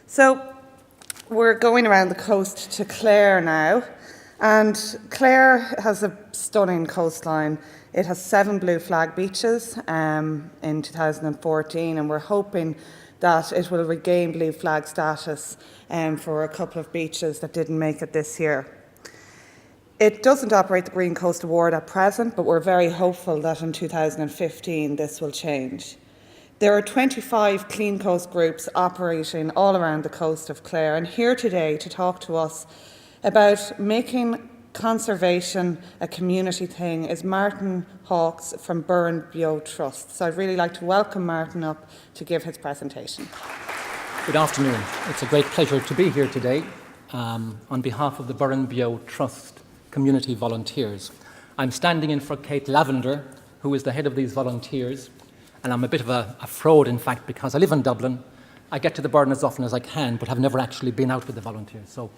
So we're going around the coast to Clare now, and Clare has a stunning coastline. It has 7 blue flag beaches in 2014, and we're hoping that it will regain blue flag status for a couple of beaches that didn't make it this year. It doesn't operate the Green Coast Award at present, but we're very hopeful that in 2015 this will change. There are 25 Clean Coast groups operating all around the coast of Clare, and here today to talk to us about making conservation a community thing is Martin Hawkes from Burrenbeo Trust. So I'd really like to welcome Martin up to give his presentation. Good afternoon. It's a great pleasure to be here today on behalf of the Burrenbeo Trust Community Volunteers. I'm standing in for Kate Lavender, who is the head of these volunteers, and I'm a bit of a fraud, in fact, because I live in Dublin. I get to the Burren as often as I can, but have never actually been out with the volunteers. So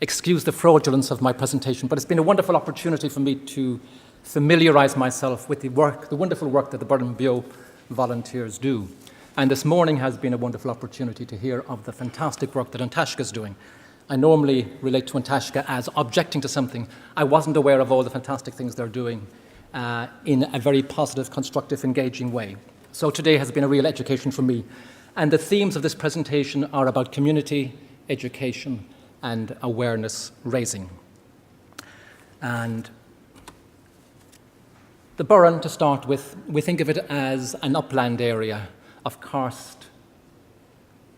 excuse the fraudulence of my presentation, but it's been a wonderful opportunity for me to familiarise myself with the wonderful work that the Burrenbeo volunteers do. And this morning has been a wonderful opportunity to hear of the fantastic work that An Taisce is doing. I normally relate to An Taisce as objecting to something. I wasn't aware of all the fantastic things they're doing in a very positive, constructive, engaging way. So today has been a real education for me. And the themes of this presentation are about community, education, and awareness raising. And the Burren, to start with, we think of it as an upland area of karst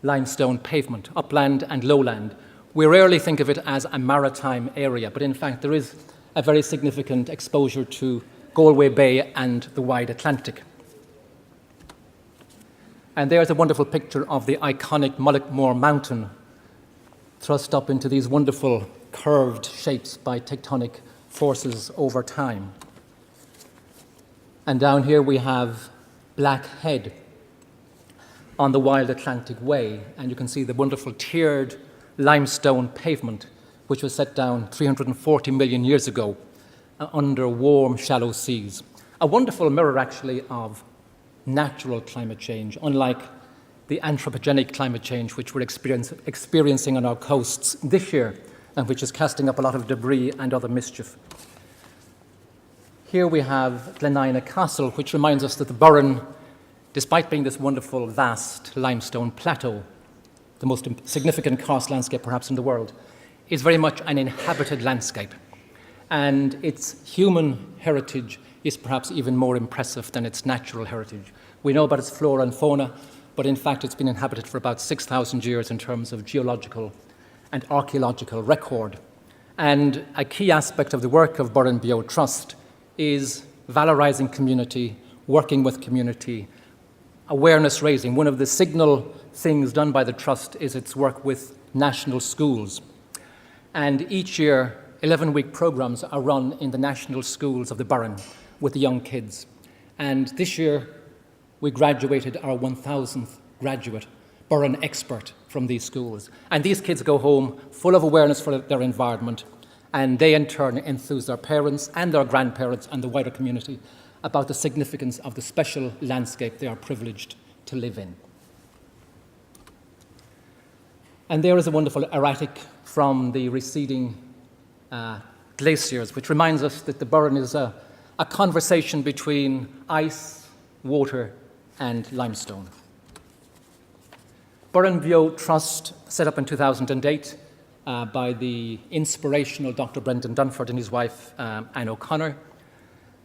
limestone pavement, upland and lowland. We rarely think of it as a maritime area, but in fact there is a very significant exposure to Galway Bay and the wide Atlantic. And there's a wonderful picture of the iconic Mullaghmore Mountain thrust up into these wonderful curved shapes by tectonic forces over time. And down here we have Black Head on the wild Atlantic Way, and you can see the wonderful tiered limestone pavement which was set down 340 million years ago under warm, shallow seas. A wonderful mirror, actually, of natural climate change, unlike the anthropogenic climate change which we're experiencing on our coasts this year and which is casting up a lot of debris and other mischief. Here we have Glenina Castle, which reminds us that the Burren, despite being this wonderful, vast limestone plateau, the most significant karst landscape perhaps in the world, is very much an inhabited landscape. And its human heritage is perhaps even more impressive than its natural heritage. We know about its flora and fauna, but in fact it's been inhabited for about 6,000 years in terms of geological and archaeological record. And a key aspect of the work of Burrenbeo Trust is valorising community, working with community, awareness raising. One of the signal things done by the Trust is its work with national schools. And each year, 11-week programmes are run in the national schools of the Burren with the young kids. And this year, we graduated our 1,000th graduate, Burren expert from these schools. And these kids go home full of awareness for their environment, and they in turn enthuse their parents and their grandparents and the wider community about the significance of the special landscape they are privileged to live in. And there is a wonderful erratic from the receding glaciers, which reminds us that the Burren is a conversation between ice, water, and limestone. Burrenbeo Trust, set up in 2008 by the inspirational Dr. Brendan Dunford and his wife, Anne O'Connor,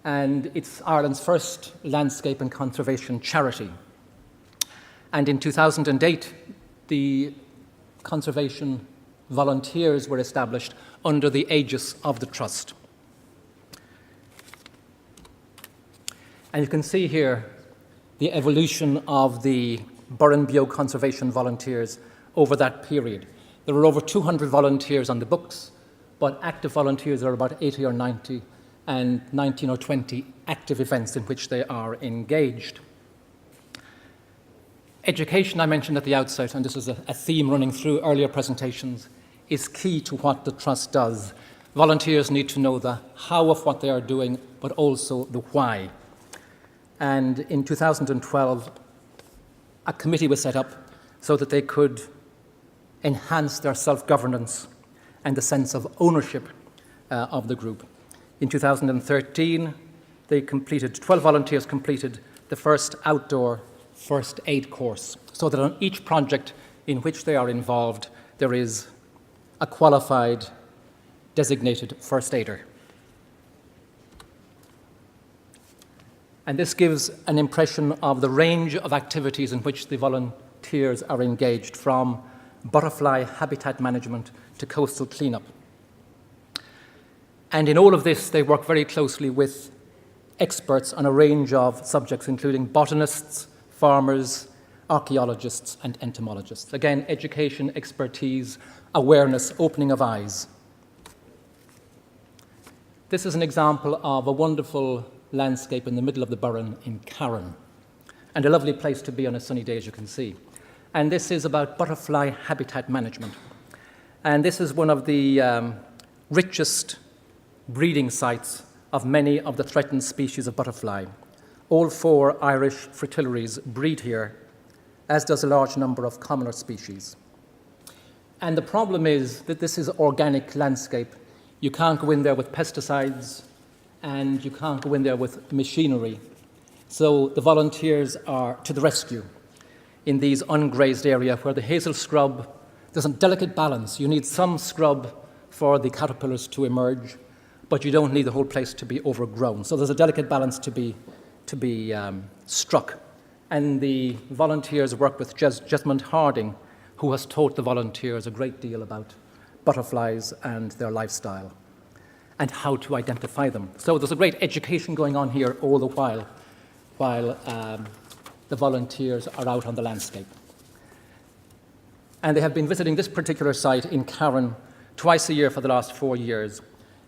and it's Ireland's first landscape and conservation charity. And in 2008, the conservation volunteers were established under the aegis of the Trust. And you can see here the evolution of the Burrenbeo Conservation Volunteers over that period. There are over 200 volunteers on the books, but active volunteers are about 80 or 90, and 19 or 20 active events in which they are engaged. Education, I mentioned at the outset, and this is a theme running through earlier presentations, is key to what the Trust does. Volunteers need to know the how of what they are doing, but also the why. And in 2012, a committee was set up so that they could enhance their self-governance and the sense of ownership of the group. In 2013, 12 volunteers completed the first outdoor first aid course, so that on each project in which they are involved, there is a qualified, designated first aider. And this gives an impression of the range of activities in which the volunteers are engaged, from butterfly habitat management to coastal cleanup. And in all of this, they work very closely with experts on a range of subjects, including botanists, farmers, archaeologists, and entomologists. Again, education, expertise, awareness, opening of eyes. This is an example of a wonderful landscape in the middle of the Burren in Carron, and a lovely place to be on a sunny day, as you can see. And this is about butterfly habitat management. And this is one of the richest breeding sites of many of the threatened species of butterfly. All 4 Irish fritillaries breed here, as does a large number of commoner species. And the problem is that this is organic landscape. You can't go in there with pesticides, and you can't go in there with machinery. So the volunteers are to the rescue in these ungrazed area where the hazel scrub, there's a delicate balance. You need some scrub for the caterpillars to emerge, but you don't need the whole place to be overgrown. So there's a delicate balance to be struck. And the volunteers work with Jesmond Harding, who has taught the volunteers a great deal about butterflies and their lifestyle and how to identify them. So there's a great education going on here all the while the volunteers are out on the landscape. And they have been visiting this particular site in Carron twice a year for the last 4 years.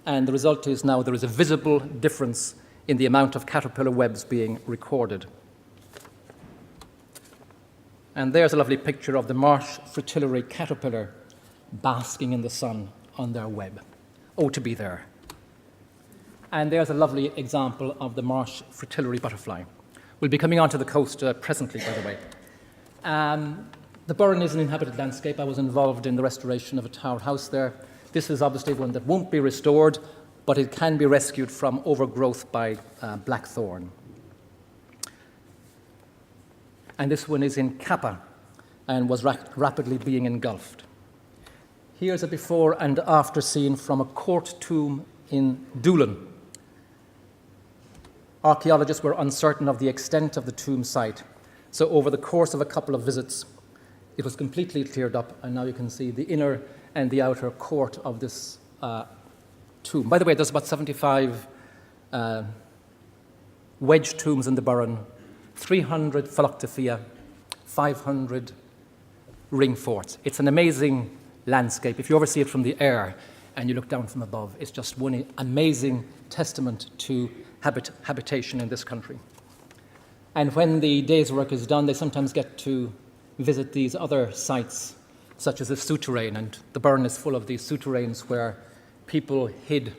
And the result is now there is a visible difference in the amount of caterpillar webs being recorded. And there's a lovely picture of the marsh fritillary caterpillar basking in the sun on their web. Oh, to be there. And there's a lovely example of the marsh fritillary butterfly. We'll be coming onto the coast presently, by the way. The Burren is an inhabited landscape. I was involved in the restoration of a tower house there. This is obviously one that won't be restored, but it can be rescued from overgrowth by blackthorn. And this one is in Kappa and was rapidly being engulfed. Here's a before and after scene from a court tomb in Doolin. Archaeologists were uncertain of the extent of the tomb site, so over the course of a couple of visits, it was completely cleared up, and now you can see the inner and the outer court of this tomb. By the way, there's about 75 wedge tombs in the Burren, 300 phylacteria, 500 ring forts. It's an amazing landscape. If you ever see it from the air and you look down from above, it's just one amazing testament to habitation in this country. And when the day's work is done, they sometimes get to visit these other sites, such as the souterrain, and the Burren is full of these souterrains where people hid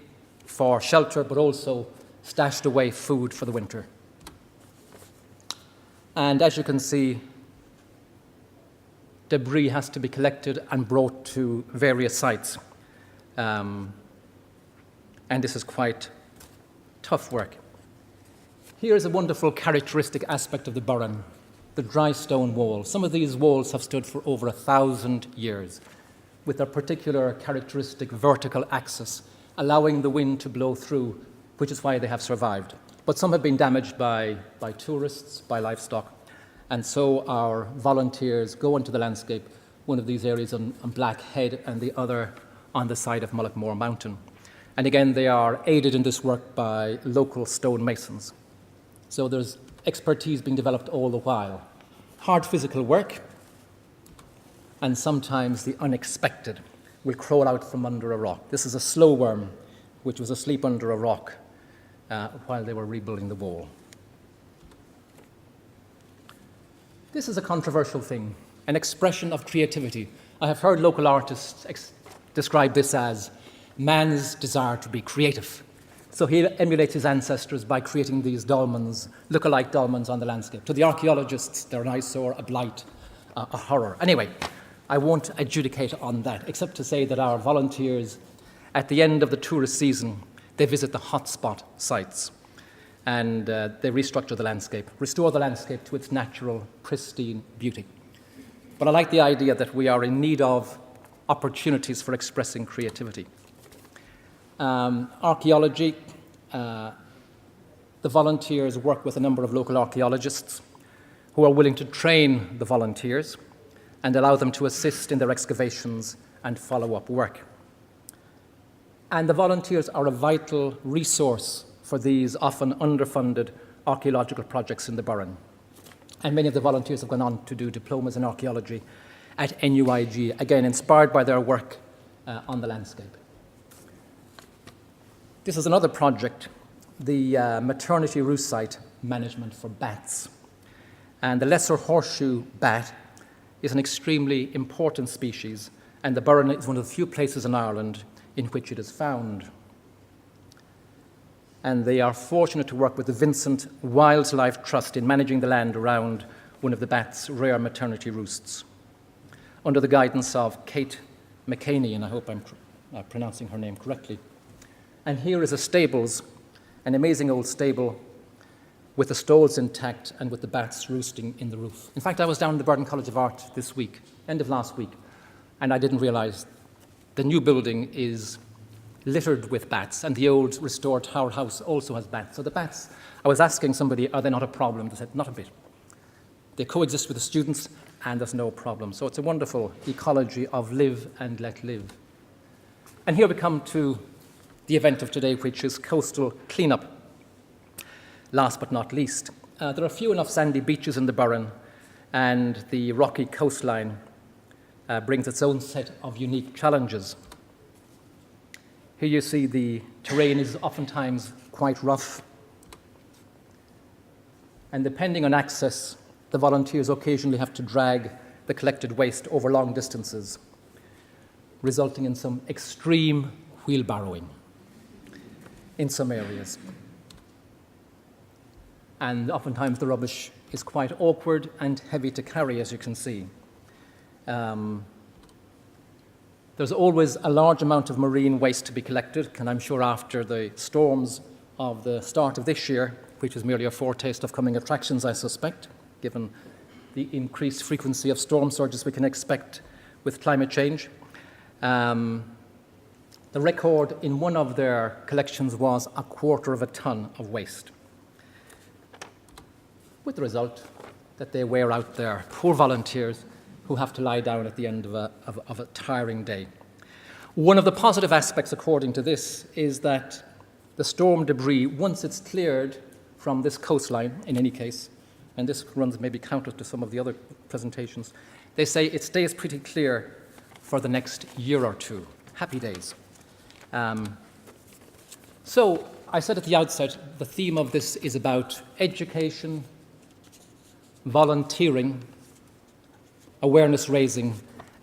for shelter, but also stashed away food for the winter. And as you can see, debris has to be collected and brought to various sites. And this is quite tough work. Here's a wonderful characteristic aspect of the Burren, the dry stone wall. Some of these walls have stood for over 1,000 years, with their particular characteristic vertical axis, allowing the wind to blow through, which is why they have survived. But some have been damaged by tourists, by livestock, and so our volunteers go into the landscape, one of these areas on Black Head and the other on the side of Mullaghmore Mountain. And again, they are aided in this work by local stonemasons. So there's expertise being developed all the while. Hard physical work, and sometimes the unexpected will crawl out from under a rock. This is a slow worm, which was asleep under a rock while they were rebuilding the wall. This is a controversial thing, an expression of creativity. I have heard local artists describe this as man's desire to be creative. So he emulates his ancestors by creating these dolmens, look-alike dolmens on the landscape. To the archaeologists, they're an eyesore, a blight, a horror. Anyway, I won't adjudicate on that, except to say that our volunteers, at the end of the tourist season, they visit the hotspot sites and they restructure the landscape, restore the landscape to its natural, pristine beauty. But I like the idea that we are in need of opportunities for expressing creativity. Archaeology, the volunteers work with a number of local archaeologists who are willing to train the volunteers and allow them to assist in their excavations and follow-up work. And the volunteers are a vital resource for these often underfunded archaeological projects in the Burren. And many of the volunteers have gone on to do diplomas in archaeology at NUIG, again, inspired by their work on the landscape. This is another project, the maternity roost site management for bats. And the lesser horseshoe bat is an extremely important species, and the Burren is one of the few places in Ireland in which it is found. And they are fortunate to work with the Vincent Wildlife Trust in managing the land around one of the bat's rare maternity roosts, under the guidance of Kate McCaney, and I hope I'm pronouncing her name correctly. And here is a stables, an amazing old stable with the stalls intact and with the bats roosting in the roof. In fact, I was down at the Burren College of Art this week, end of last week, and I didn't realize the new building is littered with bats, and the old restored Tower House also has bats. So the bats, I was asking somebody, are they not a problem? They said, not a bit. They coexist with the students, and there's no problem. So it's a wonderful ecology of live and let live. And here we come to the event of today, which is coastal cleanup. Last but not least, there are few enough sandy beaches in the Burren, and the rocky coastline brings its own set of unique challenges. Here you see the terrain is oftentimes quite rough, and depending on access, the volunteers occasionally have to drag the collected waste over long distances, resulting in some extreme wheelbarrowing in some areas. And oftentimes the rubbish is quite awkward and heavy to carry, as you can see. There's always a large amount of marine waste to be collected, and I'm sure after the storms of the start of this year, which is merely a foretaste of coming attractions, I suspect, given the increased frequency of storm surges we can expect with climate change. The record in one of their collections was 1/4 ton of waste, with the result that they wear out their poor volunteers who have to lie down at the end of a tiring day. One of the positive aspects, according to this, is that the storm debris, once it's cleared from this coastline, in any case, and this runs maybe counter to some of the other presentations, they say it stays pretty clear for the next year or two. Happy days. So I said at the outset, the theme of this is about education, volunteering, awareness raising,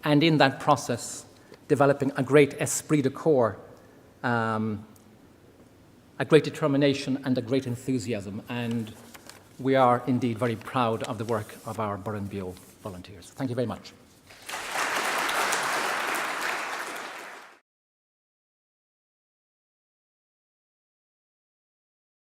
and in that process, developing a great esprit de corps, a great determination and a great enthusiasm. And we are indeed very proud of the work of our Burrenbeo volunteers. Thank you very much.